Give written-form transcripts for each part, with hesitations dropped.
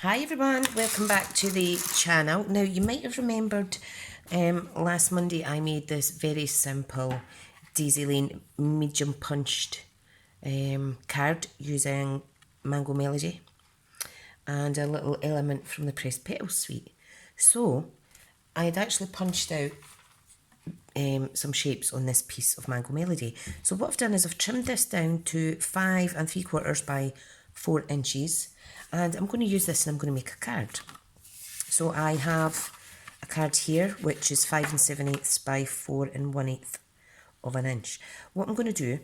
Hi everyone, welcome back to the channel. Now you might have remembered last Monday I made this very simple Daisy Lane medium punched card using Mango Melody and a little element from the Pressed Petals suite. So I had actually punched out some shapes on this piece of Mango Melody. So what I've done is I've trimmed this down to 5 3/4 by 4 inches, and I'm going to use this and I'm going to make a card. So I have a card here which is 5 7/8 by 4 1/8 of an inch. What I'm going to do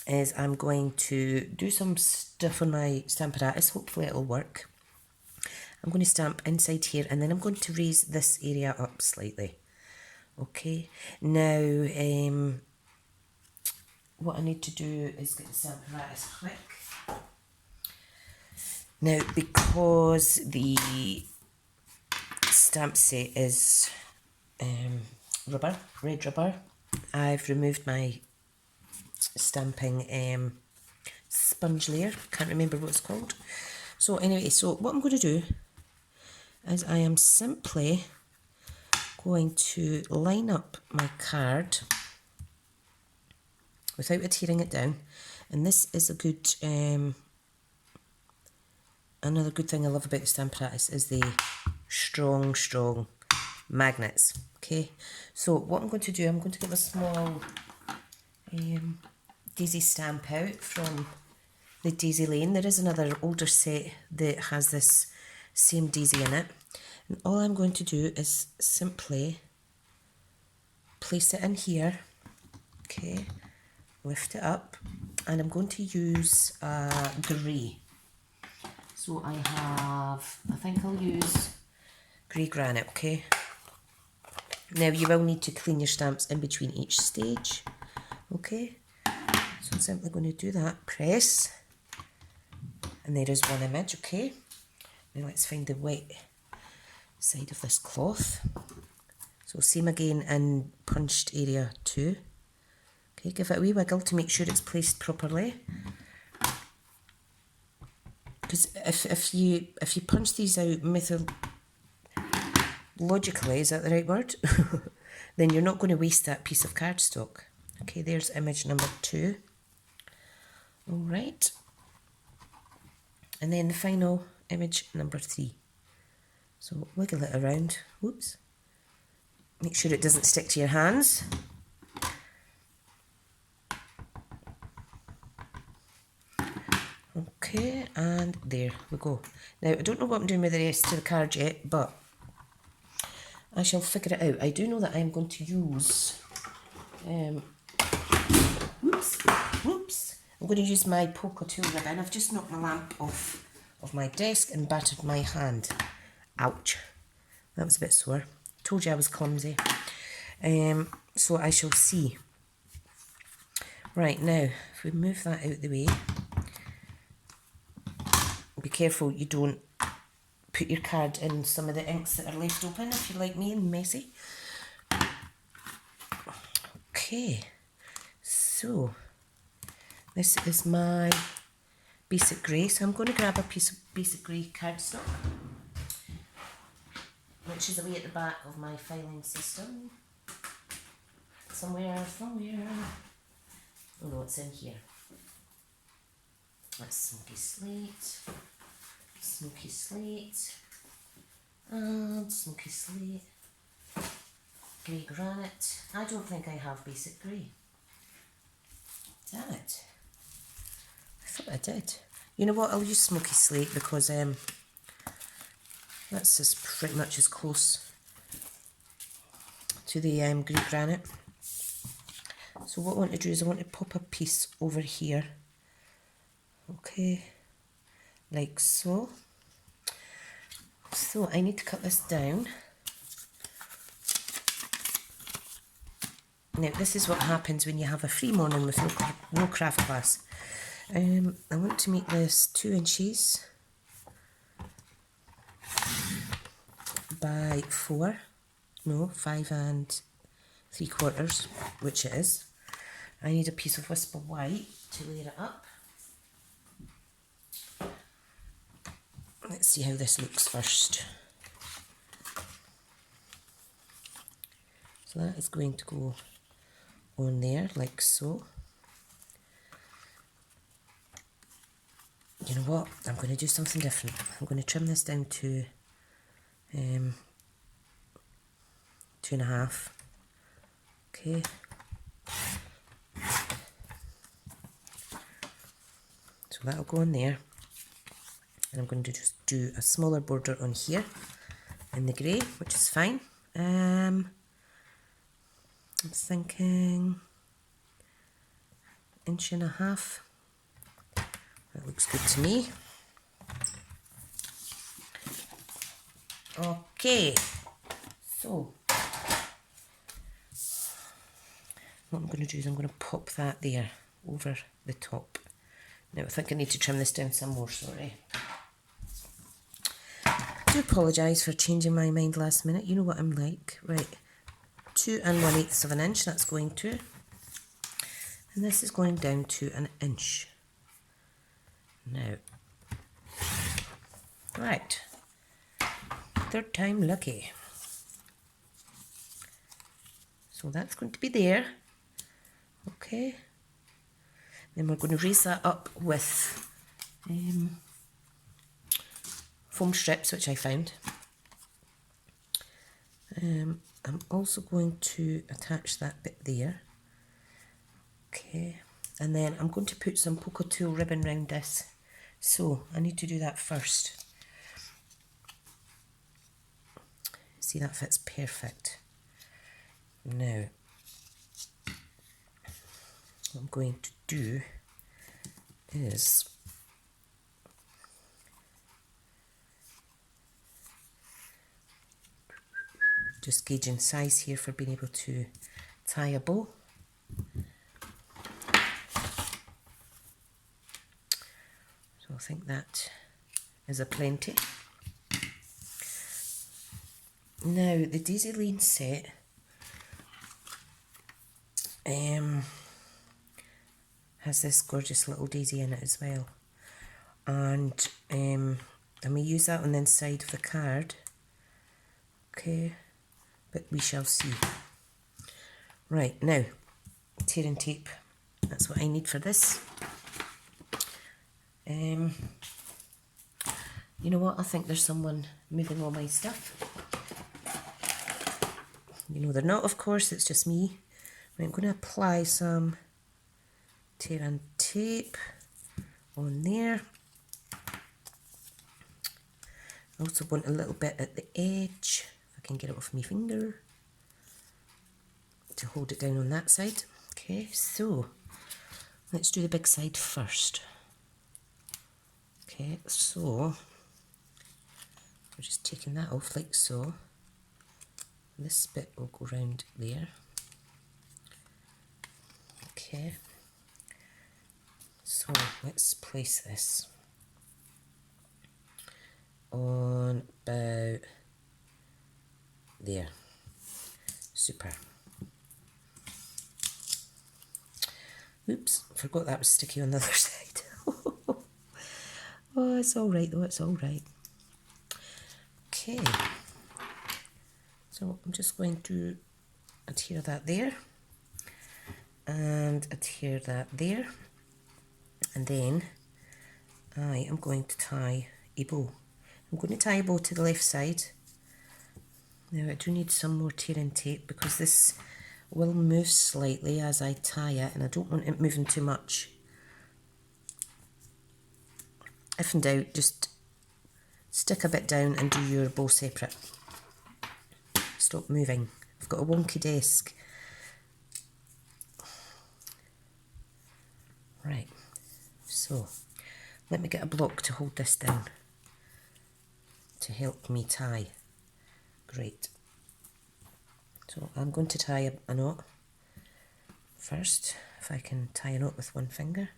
is I'm going to do some stuff on my Stampin' Up. Hopefully it'll work. I'm going to stamp inside here and then I'm going to raise this area up slightly. Okay, now what I need to do is get the Stampin' Up quick. Now, because the stamp set is rubber, red rubber, I've removed my stamping sponge layer. Can't remember what it's called. So anyway, so what I'm going to do is I am simply going to line up my card without adhering it down, and this is a good another good thing I love about the Stampin' Up is the strong magnets. Okay, so what I'm going to do, I'm going to get a small daisy stamp out from the Daisy Lane. There is another older set that has this same daisy in it, and all I'm going to do is simply place it in here. Okay, lift it up, and I'm going to use grey. So I think I'll use grey granite, okay? Now you will need to clean your stamps in between each stage, okay? So I'm simply going to do that, press, and there is one image, okay? Now let's find the wet side of this cloth. So same again in punched area 2. Okay, give it a wee wiggle to make sure it's placed properly. Because if you punch these out logically, is that the right word? Then you're not going to waste that piece of cardstock. Okay, there's image number 2. All right. And then the final image number 3. So wiggle it around. Whoops. Make sure it doesn't stick to your hands. Okay, and there we go. Now, I don't know what I'm doing with the rest of the card yet, but I shall figure it out. I do know that I'm going to use, whoops, I'm going to use my polka tool ribbon. I've just knocked my lamp off of my desk and battered my hand. Ouch. That was a bit sore. Told you I was clumsy. So I shall see. Right, now, if we move that out of the way, be careful you don't put your card in some of the inks that are left open if you're like me and messy. Okay, so this is my basic grey. So I'm going to grab a piece of basic grey cardstock, which is away at the back of my filing system. Somewhere. Oh no, it's in here. That's smoky slate, and smoky slate, grey granite. I don't think I have basic grey. Damn it. I thought I did. You know what, I'll use smoky slate because that's just pretty much as close to the grey granite. So what I want to do is I want to pop a piece over here. Okay, like so. So I need to cut this down. Now this is what happens when you have a free morning with no craft class. I want to make this 2 inches by 4, no, 5 3/4, which it is. I need a piece of Whisper White to layer it up. let's see how this looks first. So that is going to go on there like so. You know what, I'm going to do something different. I'm going to trim this down to 2.5. Okay. So that'll go on there. And I'm going to just do a smaller border on here in the grey, which is fine. I'm thinking 1.5 inches. That looks good to me. Okay, so what I'm going to do is I'm going to pop that there over the top. Now I think I need to trim this down some more, sorry. I do apologise for changing my mind last minute, you know what I'm like. Right, 2 1/8 of an inch, that's going to. And this is going down to 1 inch. Now, right, 3rd time lucky. So that's going to be there. Okay. Then we're going to raise that up with foam strips, which I found. I'm also going to attach that bit there. Okay. And then I'm going to put some polka tool ribbon round this. So I need to do that first. See, that fits perfect. Now, what I'm going to do is just gauging size here for being able to tie a bow. So I think that is a plenty. Now the Daisy Lane set has this gorgeous little daisy in it as well, and I may use that on the inside of the card. Okay, but we shall see. Right, now tearing tape, that's what I need for this. You know what, I think there's someone moving all my stuff. You know they're not, of course, it's just me. I'm going to apply some tearing tape on there. I also want a little bit at the edge, if I can get it off my finger, to hold it down on that side. Okay, so let's do the big side first. Okay, so we're just taking that off like so. This bit will go round there. Okay, so let's place this on about there. Super. Oops, forgot that was sticky on the other side. Oh, it's all right though, it's all right. Okay, so I'm just going to adhere that there and adhere that there, and then I am going to tie a bow. I'm going to tie a bow to the left side. Now I do need some more tearing tape because this will move slightly as I tie it, and I don't want it moving too much. If in doubt, just stick a bit down and do your bow separate. Stop moving. I've got a wonky desk. Right, so let me get a block to hold this down to help me tie. Great. So I'm going to tie a knot first, if I can tie a knot with one finger.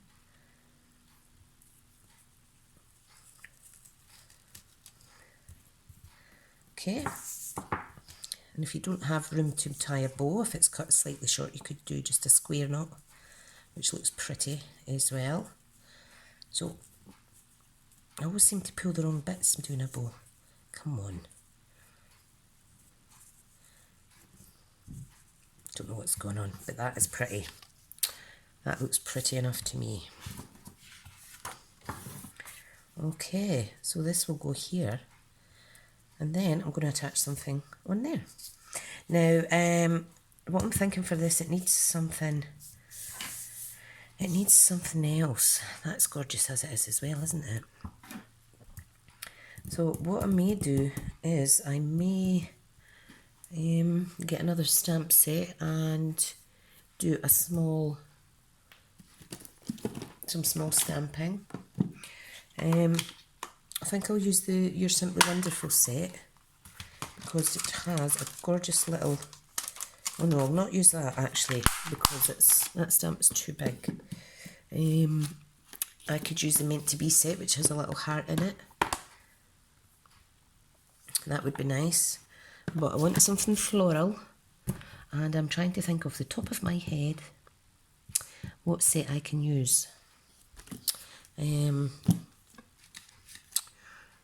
Okay, and if you don't have room to tie a bow, if it's cut slightly short, you could do just a square knot, which looks pretty as well. So I always seem to pull the wrong bits doing a bow. Come on. Don't know what's going on, but that is pretty. That looks pretty enough to me. Okay, so this will go here. And then I'm going to attach something on there. Now, what I'm thinking for this, it needs something else. That's gorgeous as it is as well, isn't it? So what I may do is I may get another stamp set and do some small stamping. I think I'll use the You're Simply Wonderful set because it has a gorgeous little... Oh no, I'll not use that actually because that stamp is too big. I could use the Meant to Be set, which has a little heart in it. That would be nice. But I want something floral, and I'm trying to think off the top of my head what set I can use.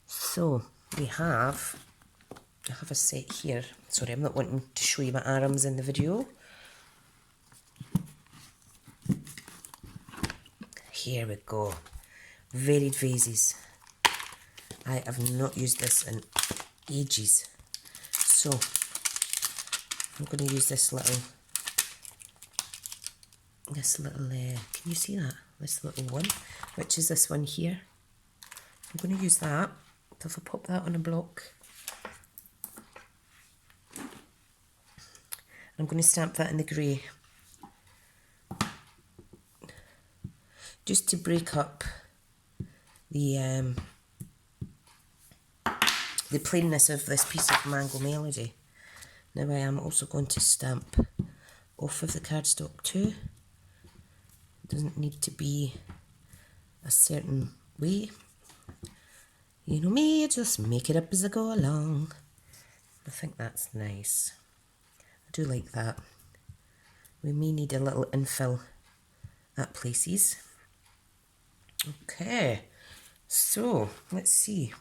So I have a set here. Sorry, I'm not wanting to show you my arms in the video. Here we go. Varied vases. I have not used this in ages. So I'm going to use this little, can you see that? This little one, which is this one here. I'm going to use that. So if I pop that on a block, I'm going to stamp that in the grey, just to break up the plainness of this piece of Mango Melody. Now I am also going to stamp off of the cardstock too. It doesn't need to be a certain way. You know me, I just make it up as I go along. I think that's nice. I do like that. We may need a little infill at places. Okay, so let's see.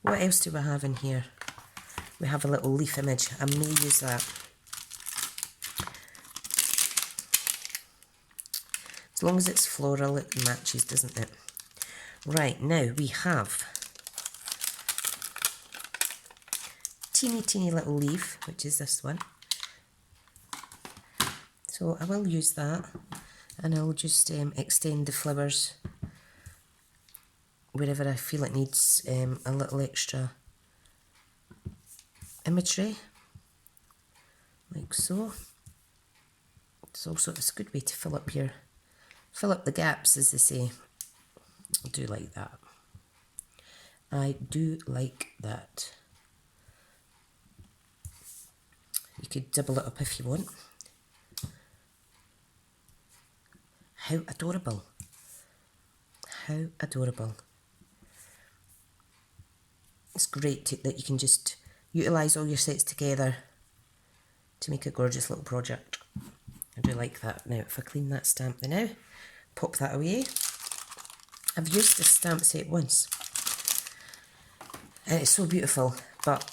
What else do we have in here? We have a little leaf image. I may use that. As long as it's floral, it matches, doesn't it? Right, now we have teeny little leaf, which is this one. So I will use that, and I'll just extend the flowers wherever I feel it needs a little extra imagery, like so. It's a good way to fill up the gaps, as they say. I do like that. I do like that. You could double it up if you want. How adorable. How adorable. It's great that you can just utilise all your sets together to make a gorgeous little project. I do like that. Now, if I clean that stamp now, pop that away. I've used this stamp set once, and it's so beautiful, but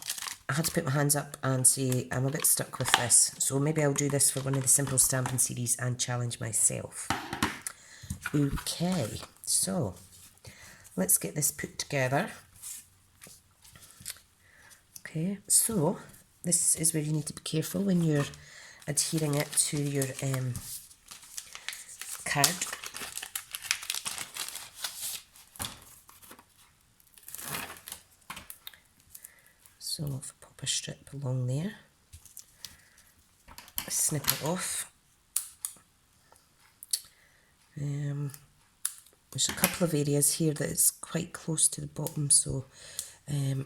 I had to put my hands up and say I'm a bit stuck with this, so maybe I'll do this for one of the simple stamping series and challenge myself. Okay, so let's get this put together. Okay, so this is where you need to be careful when you're adhering it to your card. So if I pop a strip along there, snip it off. There's a couple of areas here that is quite close to the bottom, so I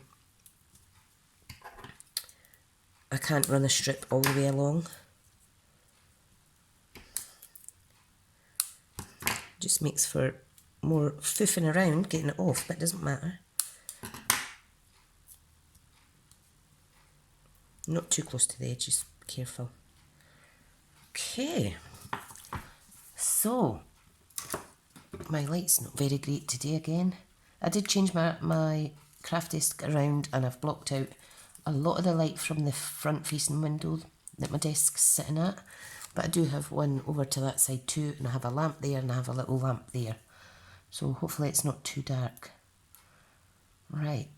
can't run a strip all the way along. Just makes for more foofing around getting it off, but it doesn't matter. Not too close to the edges, be careful. Okay, so my light's not very great today again. I did change my craft desk around, and I've blocked out a lot of the light from the front facing window that my desk's sitting at, but I do have one over to that side too, and I have a lamp there and I have a little lamp there, so hopefully it's not too dark. Right,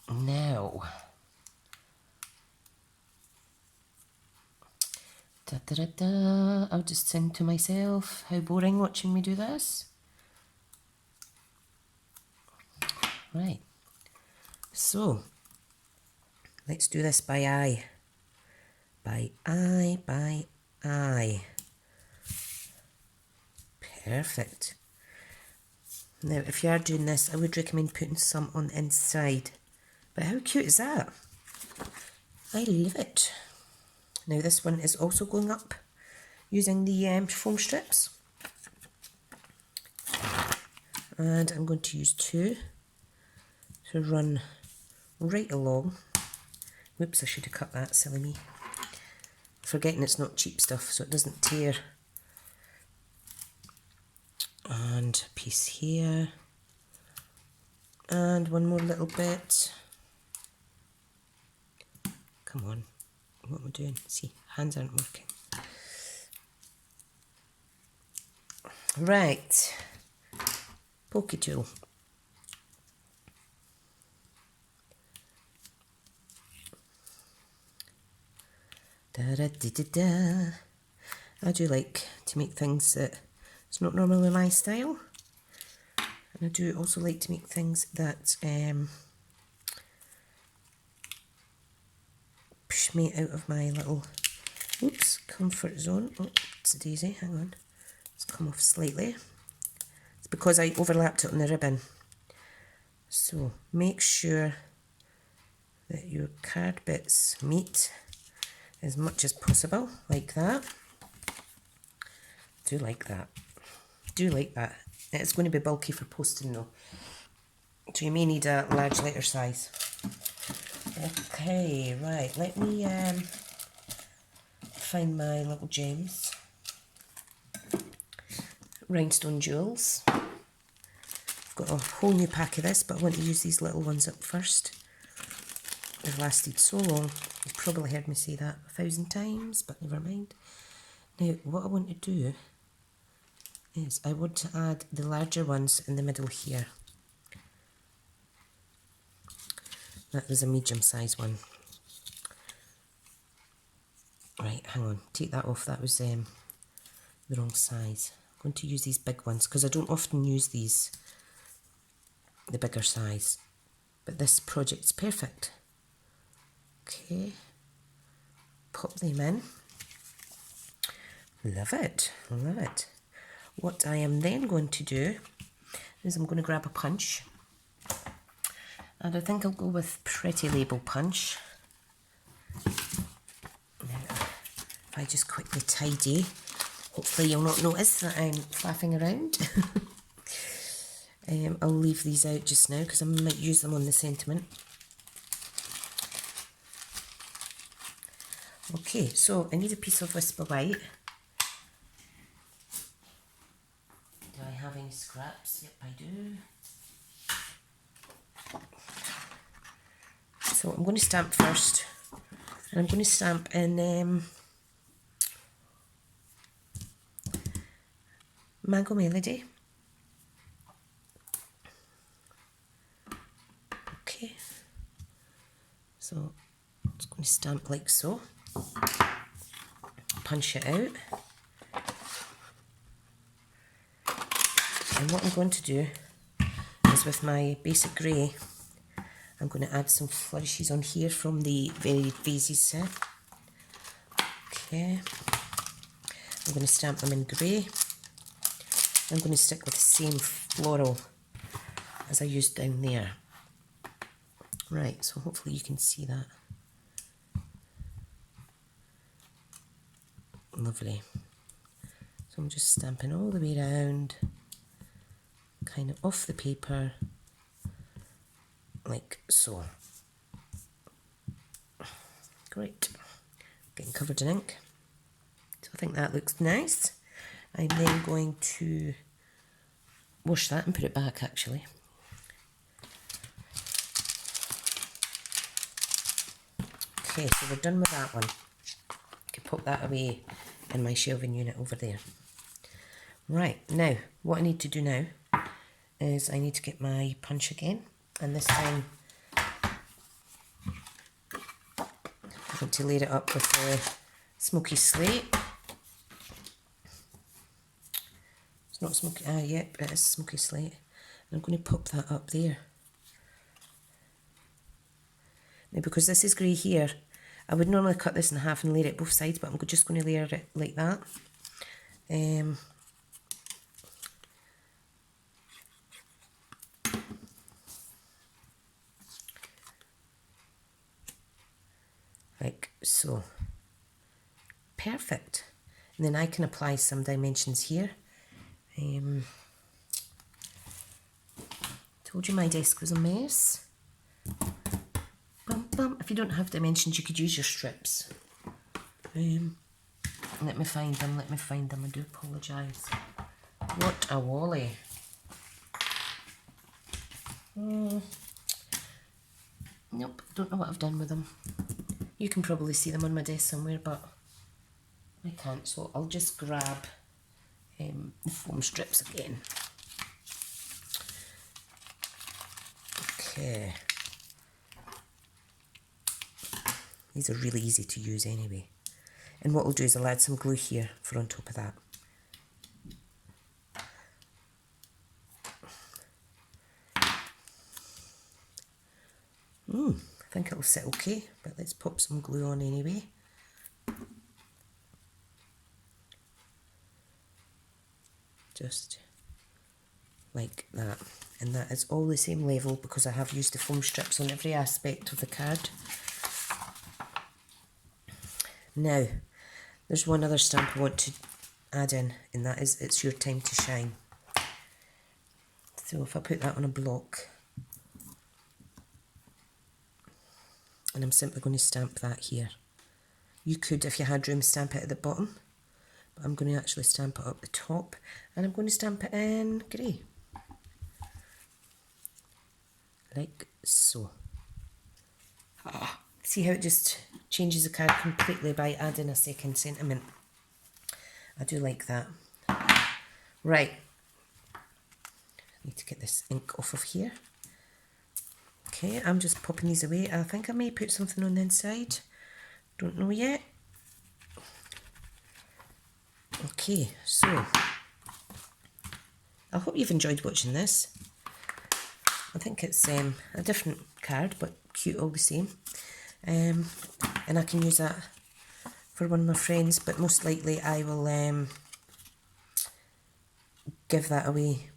now I'll just think to myself, how boring watching me do this. Right, so let's do this by eye. By eye. Perfect. Now, if you are doing this, I would recommend putting some on the inside. But how cute is that? I love it. Now, this one is also going up using the foam strips. And I'm going to use 2 to run right along. Whoops, I should have cut that, silly me. Forgetting it's not cheap stuff, so it doesn't tear. And a piece here. And one more little bit. Come on, what am I doing? See, hands aren't working. Right, pokey tool. Da-da-da-da-da. I do like to make things that it's not normally my style, and I do also like to make things that push me out of my little comfort zone. Oh, it's a daisy, hang on, it's come off slightly. It's because I overlapped it on the ribbon. So make sure that your card bits meet as much as possible, like that. Do like that. Do like that. It's going to be bulky for posting though, so you may need a large letter size. Okay, right, let me find my little gems. Rhinestone jewels. I've got a whole new pack of this, but I want to use these little ones up first. They've lasted so long. You've probably heard me say that 1,000 times, but never mind. Now, what I want to do is I want to add the larger ones in the middle here. That was a medium size one. Right, hang on, take that off, that was the wrong size. I'm going to use these big ones because I don't often use these, the bigger size, but this project's perfect. Okay, pop them in. Love it, love it. What I am then going to do is I'm going to grab a punch, and I think I'll go with Pretty Label punch. Now, if I just quickly tidy, hopefully you'll not notice that I'm flapping around. I'll leave these out just now because I might use them on the sentiment. Okay, so I need a piece of Whisper White. Do I have any scraps? Yep, I do. So I'm going to stamp first, and I'm going to stamp in Mango Melody. Okay, so I'm just going to stamp like so, punch it out, and what I'm going to do is with my basic grey, I'm going to add some flourishes on here from the Varied Vases set. Okay, I'm going to stamp them in grey. I'm going to stick with the same floral as I used down there. Right, so hopefully you can see that. Lovely. So I'm just stamping all the way around, kind of off the paper, like so. Great. Getting covered in ink. So I think that looks nice. I'm then going to wash that and put it back actually. Okay, so we're done with that one. I can put that away in my shelving unit over there. Right, now what I need to do now is I need to get my punch again, and this time I want to layer it up with the smoky slate. It's not smoky, yep, it is smoky slate. And I'm going to pop that up there. Now because this is grey here, I would normally cut this in half and layer it both sides, but I'm just going to layer it like that. Like so. Perfect. And then I can apply some dimensions here. Told you my desk was a mess. Bum, bum. If you don't have dimensions, you could use your strips. Let me find them, I do apologise. What a wally. Nope, don't know what I've done with them. You can probably see them on my desk somewhere, but I can't, so I'll just grab the foam strips again. Okay. These are really easy to use anyway. And what I'll do is I'll add some glue here for on top of that. I think it'll sit okay, but let's pop some glue on anyway. Just like that. And that is all the same level because I have used the foam strips on every aspect of the card. Now, there's one other stamp I want to add in, and that is It's Your Time to Shine. So if I put that on a block, and I'm simply going to stamp that here. You could, if you had room, stamp it at the bottom, but I'm going to actually stamp it up the top, and I'm going to stamp it in grey. Like so. See how it just changes the card completely by adding a second sentiment. I do like that. Right. Need to get this ink off of here. Okay, I'm just popping these away. I think I may put something on the inside. Don't know yet. Okay, so I hope you've enjoyed watching this. I think it's a different card, but cute all the same. And I can use that for one of my friends, but most likely I will give that away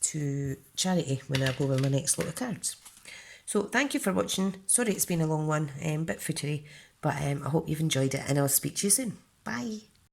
to charity when I go with my next lot of cards. So thank you for watching. Sorry it's been a long one, bit footery, but I hope you've enjoyed it, and I'll speak to you soon. Bye.